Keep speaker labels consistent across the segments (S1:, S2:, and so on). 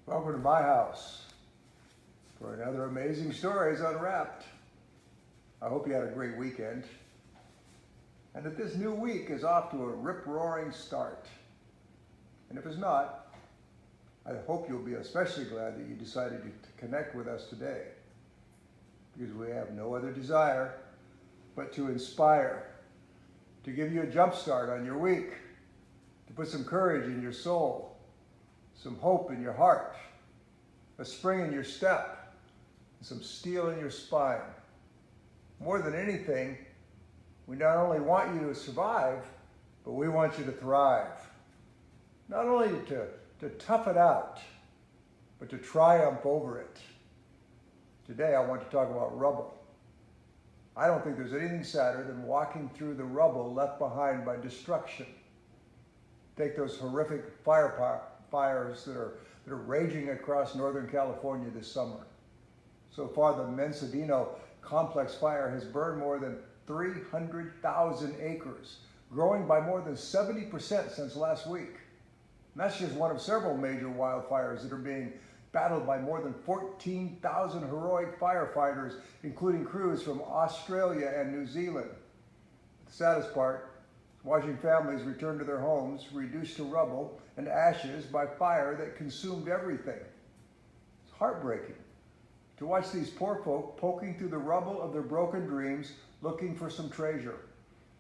S1: Welcome to my house for another Amazing Stories Unwrapped. I hope you had a great weekend and that this new week is off to a rip-roaring start. And if it's not, I hope you'll be especially glad that you decided to connect with us today, because we have no other desire but to inspire, to give you a jump start on your week, to put some courage in your soul, some hope in your heart, a spring in your step, and some steel in your spine. More than anything, we not only want you to survive, but we want you to thrive. Not only to tough it out, but to triumph over it. Today I want to talk about rubble. I don't think there's anything sadder than walking through the rubble left behind by destruction. Take those horrific fires that are raging across Northern California this summer. So far, the Mensadino complex fire has burned more than 300,000 acres, growing by more than 70% since last week. And that's just one of several major wildfires that are being battled by more than 14,000 heroic firefighters, including crews from Australia and New Zealand. The saddest part, watching families return to their homes reduced to rubble and ashes by fire that consumed everything. It's heartbreaking to watch these poor folk poking through the rubble of their broken dreams, looking for some treasure,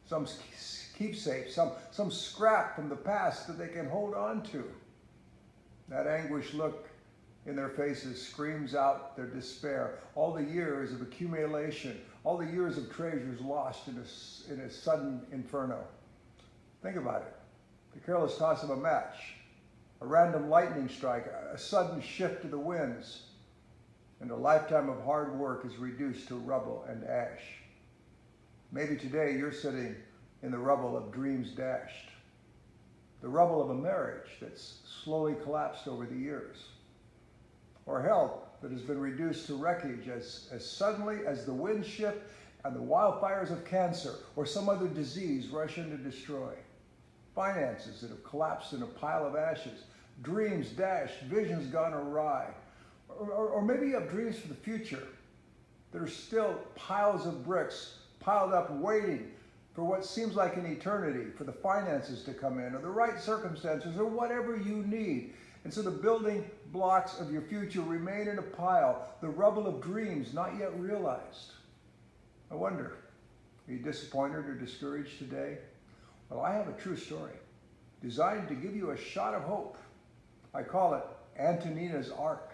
S1: some keepsake, some scrap from the past that they can hold on to. That anguished look in their faces screams out their despair. All the years of accumulation, all the years of treasures lost in a sudden inferno. Think about it. The careless toss of a match, a random lightning strike, a sudden shift of the winds, and a lifetime of hard work is reduced to rubble and ash. Maybe today you're sitting in the rubble of dreams dashed, the rubble of a marriage that's slowly collapsed over the years, or health that has been reduced to wreckage as suddenly as the winds shift and the wildfires of cancer or some other disease rush in to destroy. Finances that have collapsed in a pile of ashes, dreams dashed, visions gone awry. Or maybe you have dreams for the future that are still piles of bricks piled up waiting for what seems like an eternity, for the finances to come in, or the right circumstances, or whatever you need. And so the building blocks of your future remain in a pile, the rubble of dreams not yet realized. I wonder, are you disappointed or discouraged today? Well, I have a true story designed to give you a shot of hope. I call it Antonina's Ark.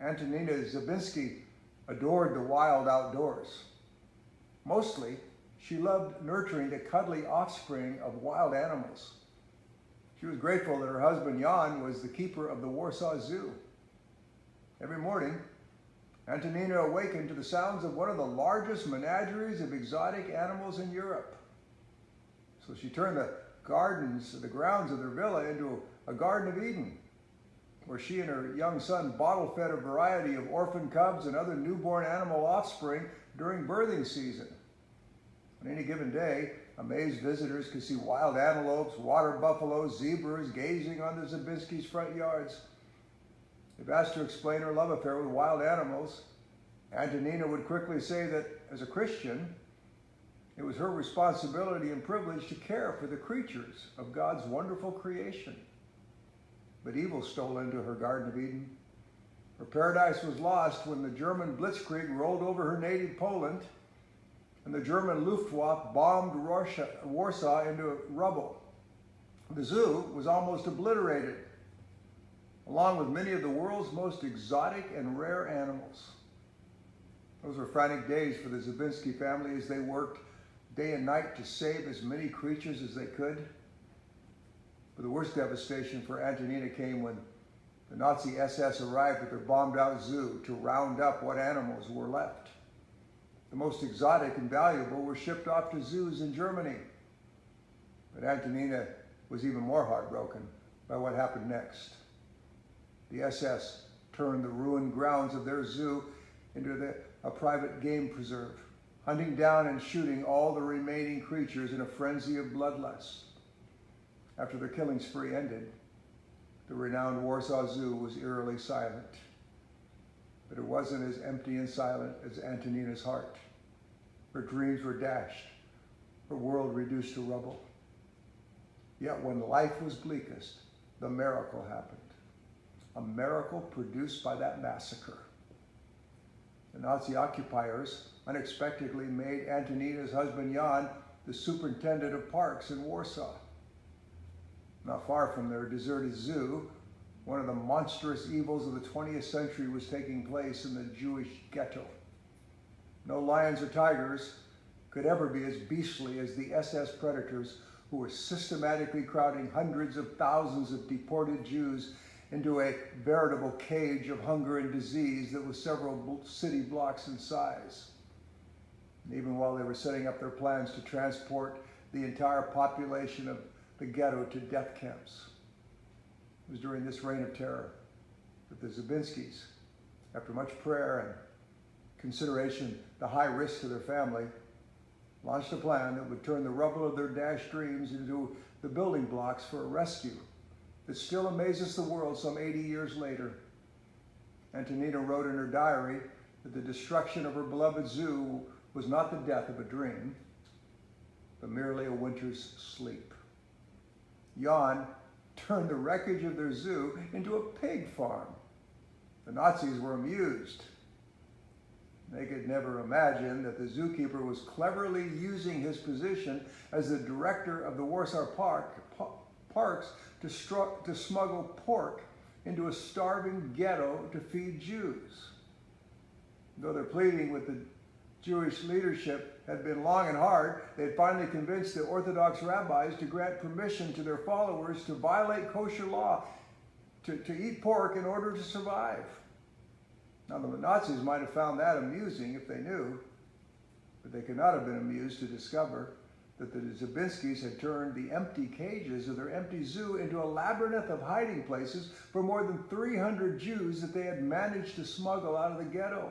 S1: Antonina Zabinski adored the wild outdoors. Mostly, she loved nurturing the cuddly offspring of wild animals. She was grateful that her husband Jan was the keeper of the Warsaw Zoo. Every morning, Antonina awakened to the sounds of one of the largest menageries of exotic animals in Europe. So she turned the grounds of their villa into a Garden of Eden, where she and her young son bottle-fed a variety of orphan cubs and other newborn animal offspring during birthing season. On any given day, amazed visitors could see wild antelopes, water buffaloes, zebras gazing on the Zabinski's front yards. If asked to explain her love affair with wild animals, Antonina would quickly say that as a Christian, it was her responsibility and privilege to care for the creatures of God's wonderful creation. But evil stole into her Garden of Eden. Her paradise was lost when the German blitzkrieg rolled over her native Poland and the German Luftwaffe bombed Warsaw into rubble. The zoo was almost obliterated, along with many of the world's most exotic and rare animals. Those were frantic days for the Zabinski family as they worked day and night to save as many creatures as they could. But the worst devastation for Antonina came when the Nazi SS arrived at their bombed-out zoo to round up what animals were left. The most exotic and valuable were shipped off to zoos in Germany. But Antonina was even more heartbroken by what happened next. The SS turned the ruined grounds of their zoo into a private game preserve, hunting down and shooting all the remaining creatures in a frenzy of bloodlust. After their killing spree ended, the renowned Warsaw Zoo was eerily silent. But it wasn't as empty and silent as Antonina's heart. Her dreams were dashed, her world reduced to rubble. Yet when life was bleakest, the miracle happened. A miracle produced by that massacre. The Nazi occupiers unexpectedly made Antonina's husband Jan the superintendent of parks in Warsaw. Not far from their deserted zoo, one of the monstrous evils of the 20th century was taking place in the Jewish ghetto. No lions or tigers could ever be as beastly as the SS predators who were systematically crowding hundreds of thousands of deported Jews into a veritable cage of hunger and disease that was several city blocks in size. And even while they were setting up their plans to transport the entire population of the ghetto to death camps. It was during this reign of terror that the Zabinskis, after much prayer and consideration, the high risk to their family, launched a plan that would turn the rubble of their dashed dreams into the building blocks for a rescue that still amazes the world some 80 years later. Antonina wrote in her diary that the destruction of her beloved zoo was not the death of a dream, but merely a winter's sleep. Jan turned the wreckage of their zoo into a pig farm. The Nazis were amused. They could never imagine that the zookeeper was cleverly using his position as the director of the Warsaw Parks to smuggle pork into a starving ghetto to feed Jews. Though their pleading with the Jewish leadership had been long and hard, they had finally convinced the Orthodox rabbis to grant permission to their followers to violate kosher law, to eat pork in order to survive. Now, the Nazis might have found that amusing if they knew, but they could not have been amused to discover that the Zabinskis had turned the empty cages of their empty zoo into a labyrinth of hiding places for more than 300 Jews that they had managed to smuggle out of the ghetto,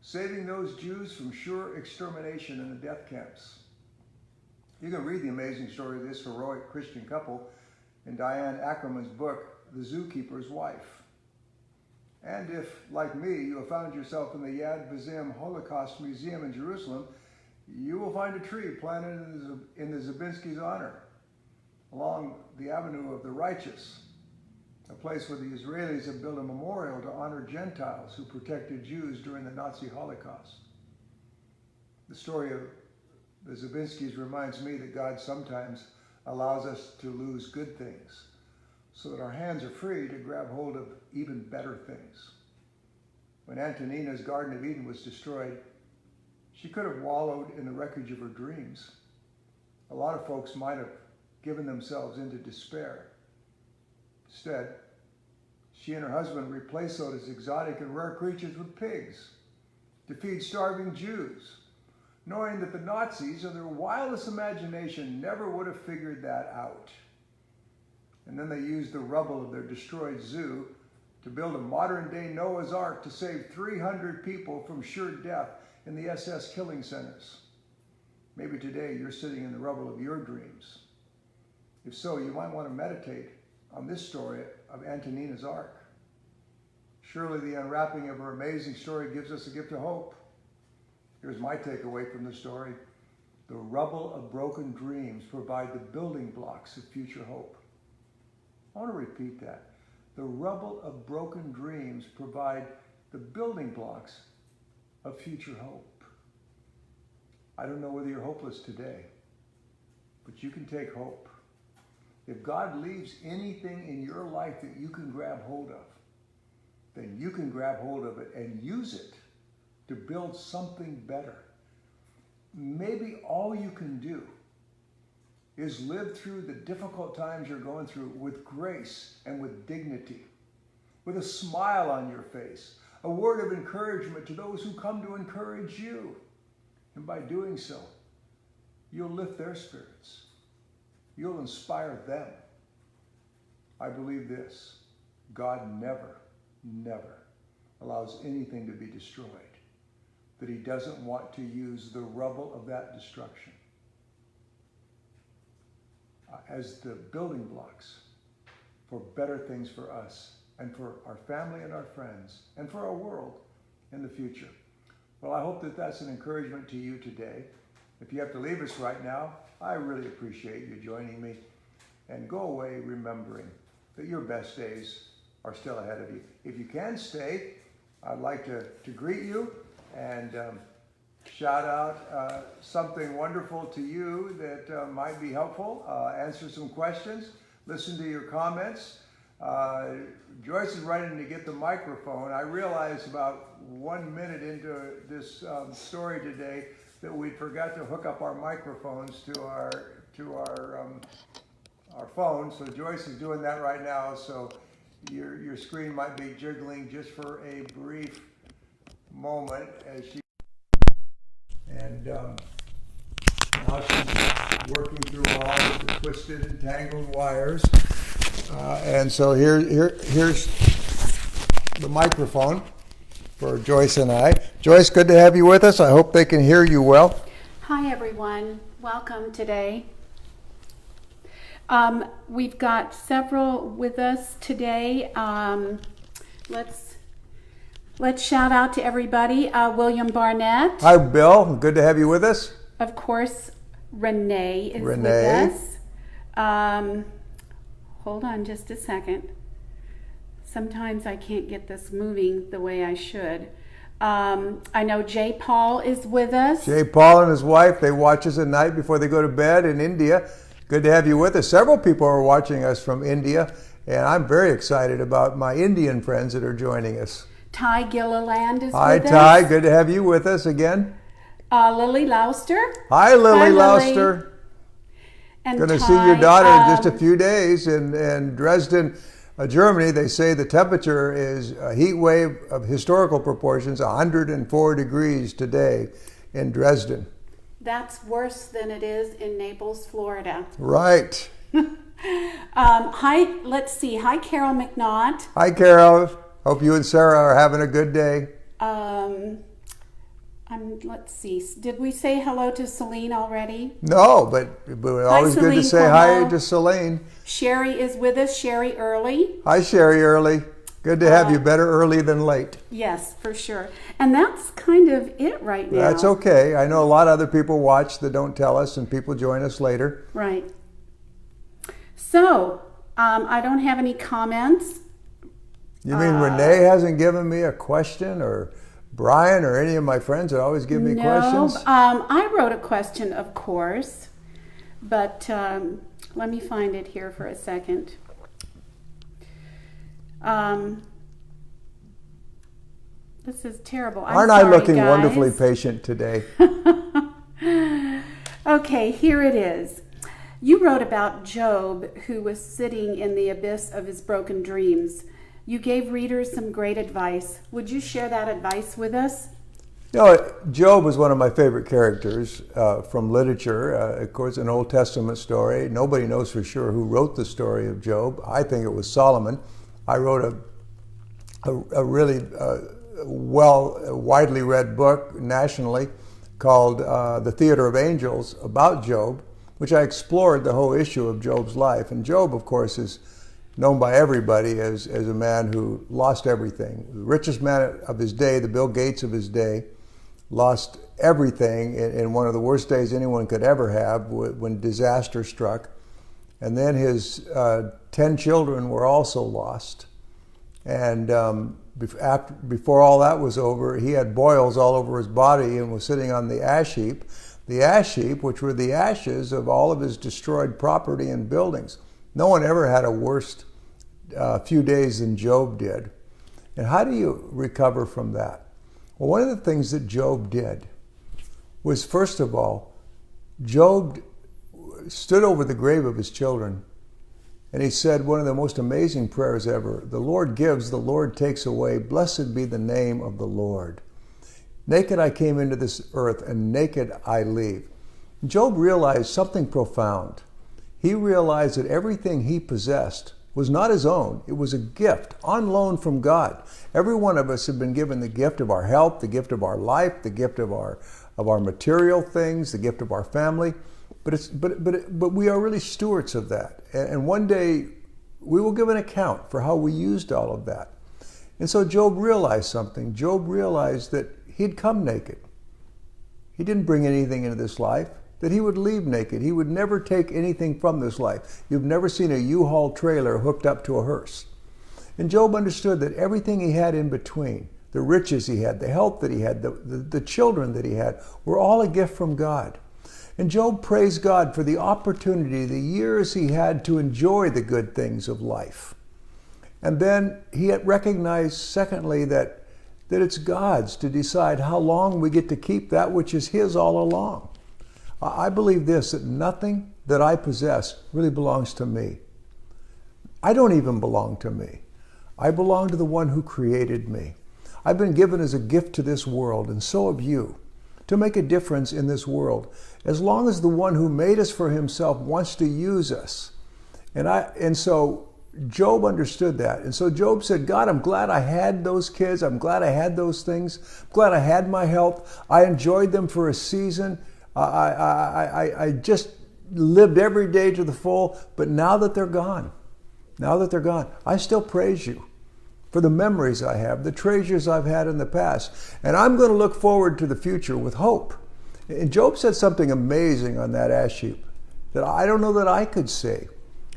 S1: saving those Jews from sure extermination in the death camps. You can read the amazing story of this heroic Christian couple in Diane Ackerman's book, The Zookeeper's Wife. And if, like me, you have found yourself in the Yad Vashem Holocaust Museum in Jerusalem, you will find a tree planted in the Zabinskis' honor along the Avenue of the Righteous, a place where the Israelis have built a memorial to honor Gentiles who protected Jews during the Nazi Holocaust. The story of the Zabinskis reminds me that God sometimes allows us to lose good things so that our hands are free to grab hold of even better things. When Antonina's Garden of Eden was destroyed, she could have wallowed in the wreckage of her dreams. A lot of folks might have given themselves into despair. Instead, she and her husband replaced those exotic and rare creatures with pigs to feed starving Jews, knowing that the Nazis, in their wildest imagination, never would have figured that out. And then they used the rubble of their destroyed zoo to build a modern-day Noah's Ark to save 300 people from sure death in the SS killing centers. Maybe today you're sitting in the rubble of your dreams. If so, you might want to meditate on this story of Antonina's Ark. Surely the unwrapping of her amazing story gives us a gift of hope. Here's my takeaway from the story. The rubble of broken dreams provide the building blocks of future hope. I want to repeat that. The rubble of broken dreams provide the building blocks of future hope. I don't know whether you're hopeless today, but you can take hope. If God leaves anything in your life that you can grab hold of, then you can grab hold of it and use it to build something better. Maybe all you can do is live through the difficult times you're going through with grace and with dignity, with a smile on your face, a word of encouragement to those who come to encourage you. And by doing so, you'll lift their spirits. You'll inspire them. I believe this: God never, never allows anything to be destroyed that he doesn't want to use the rubble of that destruction as the building blocks for better things for us and for our family and our friends and for our world in the future. Well, I hope that that's an encouragement to you today. If you have to leave us right now, I really appreciate you joining me. And go away remembering that your best days are still ahead of you. If you can stay, I'd like to greet you and shout out something wonderful to you that might be helpful, answer some questions, listen to your comments. Joyce is running to get the microphone. I realized about 1 minute into this story today that we forgot to hook up our microphones to our phone. So Joyce is doing that right now. So your screen might be jiggling just for a brief moment as she and now she's working through all of the twisted and tangled wires. And so here's the microphone for Joyce and I. Joyce, good to have you with us. I hope they can hear you well.
S2: Hi, everyone. Welcome today. We've got several with us today. Let's shout out to everybody. William Barnett.
S1: Hi, Bill. Good to have you with us.
S2: Of course, Renee is with us. Hold on just a second. Sometimes I can't get this moving the way I should. I know Jay Paul is with us.
S1: Jay Paul and his wife, they watch us at night before they go to bed in India. Good to have you with us. Several people are watching us from India, and I'm very excited about my Indian friends that are joining us.
S2: Ty Gilliland is
S1: Hi,
S2: with us.
S1: Hi, Ty. Good to have you with us again.
S2: Lily Lauster.
S1: Hi, Lily Lauster.
S2: And
S1: going to see your daughter in just a few days in Dresden, Germany. They say the temperature is a heat wave of historical proportions, 104 degrees today in Dresden.
S2: That's worse than it is in Naples, Florida.
S1: Right.
S2: Hi, let's see. Hi, Carol McNaught.
S1: Hi, Carol. Hope you and Sarah are having a good day.
S2: Let's see. Did we say hello to Celine already?
S1: No, but always good to say hi to Celine.
S2: Sherry is with us. Sherry Early.
S1: Hi, Sherry Early. Good to have you. Better early than late.
S2: Yes, for sure. And that's kind of it right now.
S1: That's okay. I know a lot of other people watch that don't tell us, and people join us later.
S2: Right. So, I don't have any comments.
S1: You mean Renee hasn't given me a question, or Brian, or any of my friends that always give me questions?
S2: I wrote a question, of course, but let me find it here for a second. This is terrible.
S1: Aren't I looking wonderfully patient today?
S2: Okay, here it is. You wrote about Job, who was sitting in the abyss of his broken dreams. You gave readers some great advice. Would you share that advice with us?
S1: You know, Job was one of my favorite characters from literature. Of course, an Old Testament story. Nobody knows for sure who wrote the story of Job. I think it was Solomon. I wrote a really widely read book nationally called The Theater of Angels about Job, which I explored the whole issue of Job's life. And Job, of course, is known by everybody as a man who lost everything. The richest man of his day, the Bill Gates of his day, lost everything in one of the worst days anyone could ever have when disaster struck. And then his 10 children were also lost. And before all that was over, he had boils all over his body and was sitting on the ash heap. The ash heap, which were the ashes of all of his destroyed property and buildings. No one ever had a worse few days than Job did. And how do you recover from that? Well, one of the things that Job did was, first of all, Job stood over the grave of his children and he said one of the most amazing prayers ever. The Lord gives, the Lord takes away. Blessed be the name of the Lord. Naked I came into this earth and naked I leave. Job realized something profound. He realized that everything he possessed was not his own. It was a gift on loan from God. Every one of us have been given the gift of our health, the gift of our life, the gift of our material things, the gift of our family. But we are really stewards of that. And one day we will give an account for how we used all of that. And so Job realized something. Job realized that he'd come naked. He didn't bring anything into this life, that he would leave naked. He would never take anything from this life. You've never seen a U-Haul trailer hooked up to a hearse. And Job understood that everything he had in between, the riches he had, the health that he had, the children that he had, were all a gift from God. And Job praised God for the opportunity, the years he had to enjoy the good things of life. And then he had recognized, secondly, that it's God's to decide how long we get to keep that which is his all along. I believe this, that nothing that I possess really belongs to me. I don't even belong to me. I belong to the one who created me. I've been given as a gift to this world, and so have you, to make a difference in this world, as long as the one who made us for himself wants to use us. And so Job understood that. And so Job said, God, I'm glad I had those kids. I'm glad I had those things. I'm glad I had my health. I enjoyed them for a season. I just lived every day to the full. But now that they're gone, I still praise you for the memories I have, the treasures I've had in the past. And I'm going to look forward to the future with hope. And Job said something amazing on that ash heap that I don't know that I could say.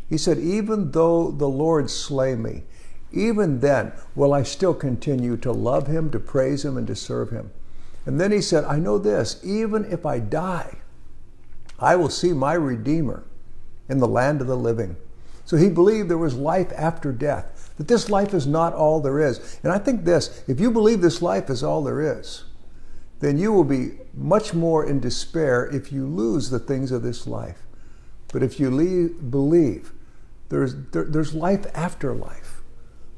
S1: He said, even though the Lord slay me, even then will I still continue to love him, to praise him, and to serve him. And then he said, I know this, even if I die, I will see my Redeemer in the land of the living. So he believed there was life after death, that this life is not all there is. And I think this, if you believe this life is all there is, then you will be much more in despair if you lose the things of this life. But if you believe there's life after life,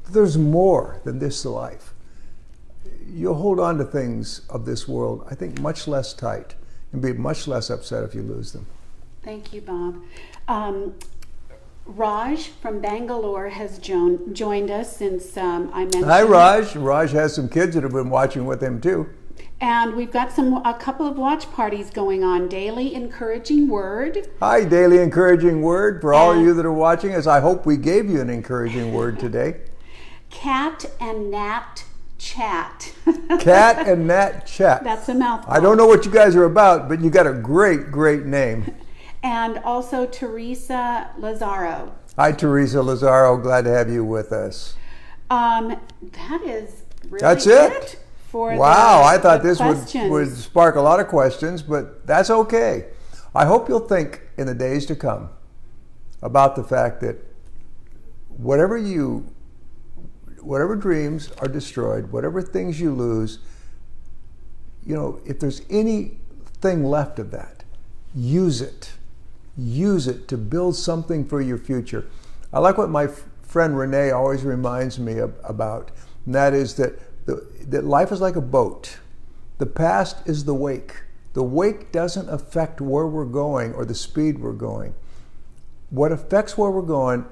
S1: there's more than this life, you'll hold on to things of this world, I think, much less tight and be much less upset if you lose them.
S2: Thank you, Bob. Raj from Bangalore has joined us since I mentioned.
S1: Hi, Raj. Raj has some kids that have been watching with him too.
S2: And we've got a couple of watch parties going on. Daily Encouraging Word.
S1: Hi, Daily Encouraging Word. For all of you that are watching us, I hope we gave you an encouraging word today.
S2: Cat and Nat Chat.
S1: Cat and Nat Chat.
S2: That's a mouthful.
S1: I don't know what you guys are about, but you got a great, great name.
S2: And also Teresa Lazaro.
S1: Hi, Teresa Lazaro. Glad to have you with us.
S2: That is really
S1: That's it. Wow, I thought this would spark a lot of questions, but that's okay. I hope you'll think in the days to come about the fact that whatever dreams are destroyed, whatever things you lose, if there's anything left of that, use it. Use it to build something for your future. I like what my friend Renee always reminds me about, and that is that life is like a boat. The past is the wake. The wake doesn't affect where we're going or the speed we're going. What affects where we're going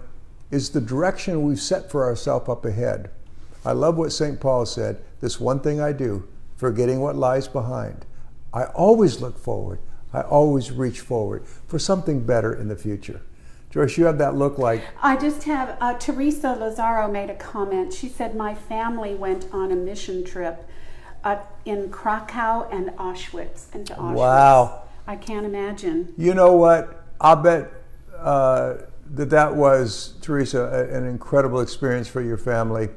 S1: is the direction we've set for ourselves up ahead. I love what St. Paul said, this one thing I do, forgetting what lies behind. I always look forward. I always reach forward for something better in the future. Joyce, you have that look like...
S2: I just have, Teresa Lazaro made a comment. She said, my family went on a mission trip in Krakow and Auschwitz, into Auschwitz.
S1: Wow.
S2: I can't imagine.
S1: You know what? I'll bet that was, Teresa, an incredible experience for your family.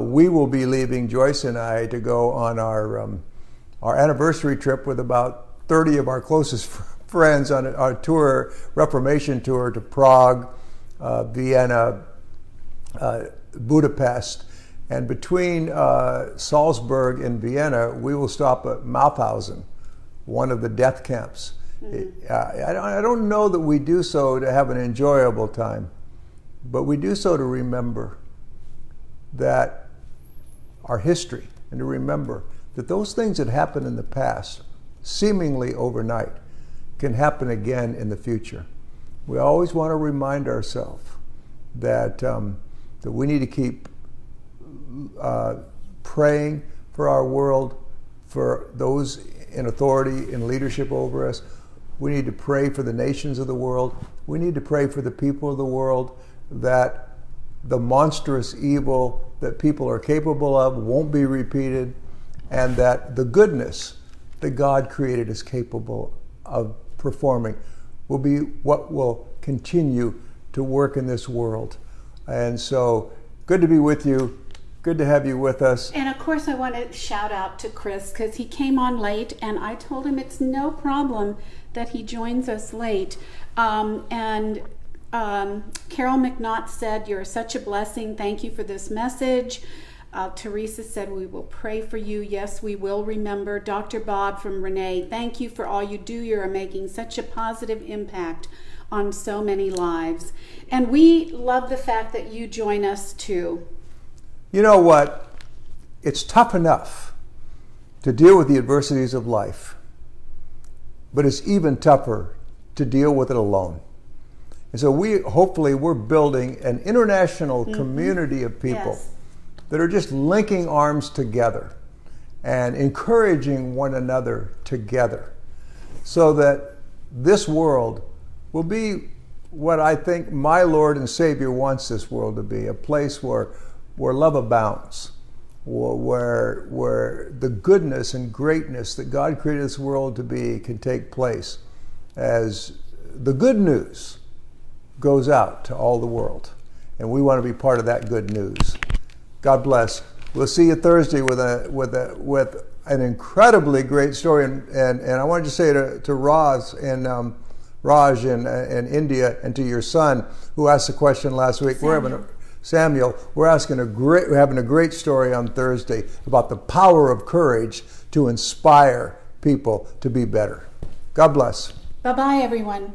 S1: We will be leaving, Joyce and I, to go on our anniversary trip with about 30 of our closest friends on a tour, Reformation tour, to Prague, Vienna, Budapest. And between Salzburg and Vienna, we will stop at Mauthausen, one of the death camps. I don't know that we do so to have an enjoyable time, but we do so to remember that our history, and to remember that those things that happened in the past, seemingly overnight, can happen again in the future. We always want to remind ourselves that we need to keep praying for our world, for those in authority and leadership over us. We need to pray for the nations of the world. We need to pray for the people of the world, that the monstrous evil that people are capable of won't be repeated, and that the goodness that God created is capable of performing will be what will continue to work in this world. And so, good to be with you. Good to have you with us.
S2: And of course, I want to shout out to Chris because he came on late, and I told him it's no problem that he joins us late. Carol McNaught said, "You're such a blessing. Thank you for this message." Teresa said, "We will pray for you." Yes, we will remember. Dr. Bob from Renee, thank you for all you do. You're making such a positive impact on so many lives. And we love the fact that you join us too.
S1: You know what? It's tough enough to deal with the adversities of life, but it's even tougher to deal with it alone. And so we're building an international community of people that are just linking arms together and encouraging one another together so that this world will be what I think my Lord and Savior wants this world to be, a place where love abounds, where the goodness and greatness that God created this world to be can take place as the good news goes out to all the world. And we want to be part of that good news. God bless. We'll see you Thursday with an incredibly great story. And I wanted to say to Raj in India, and to your son who asked the question last week. Samuel, we're having a great story on Thursday about the power of courage to inspire people to be better. God bless.
S2: Bye-bye, everyone.